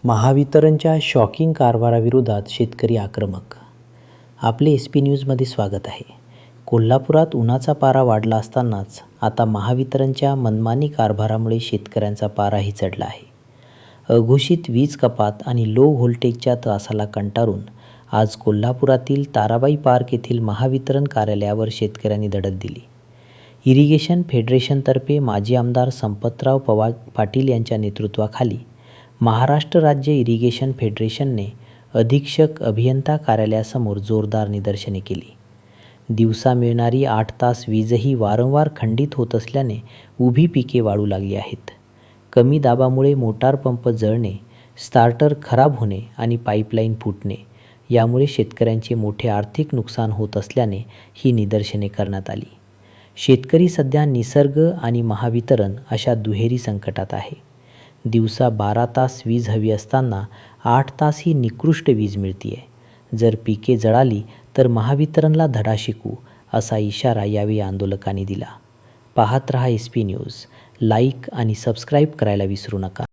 महावितरणच्या शॉकिंग कारभाराविरोधात शेतकरी आक्रमक. आपले SP न्यूजमध्ये स्वागत आहे. कोल्हापुरात उन्हाचा पारा वाढला असतानाच आता महावितरणच्या मनमानी कारभारामुळे शेतकऱ्यांचा पाराही चढला आहे. अघोषित वीज कपात आणि लो व्होल्टेजच्या त्रासाला कंटाळून आज कोल्हापुरातील ताराबाई पार्क येथील महावितरण कार्यालयावर शेतकऱ्यांनी धडक दिली. इरिगेशन फेडरेशनतर्फे माजी आमदार संपतराव पाटील यांच्या नेतृत्वाखाली महाराष्ट्र राज्य इरिगेशन फेडरेशनने अधीक्षक अभियंता कार्यालयासमोर जोरदार निदर्शने केली. दिवसा मिळणारी 8 तास वीजही वारंवार खंडित होत असल्याने उभी पिके वाळू लागली आहेत. कमी दाबामुळे मोटार पंप जळणे, स्टार्टर खराब होणे आणि पाईपलाईन फुटणे यामुळे शेतकऱ्यांचे मोठे आर्थिक नुकसान होत असल्याने ही निदर्शने करण्यात आली. शेतकरी सध्या निसर्ग आणि महावितरण अशा दुहेरी संकटात आहे. दिवसा 12 तास वीज हवी असताना 8 तास ही निकृष्ट वीज मिळतीये. जर पिके जळाली तर महावितरणला धडा शिकू असा इशारा यावेळी आंदोलकांनी दिला. पाहत रहा SP न्यूज. लाईक आणि सबस्क्राईब करायला विसरू नका.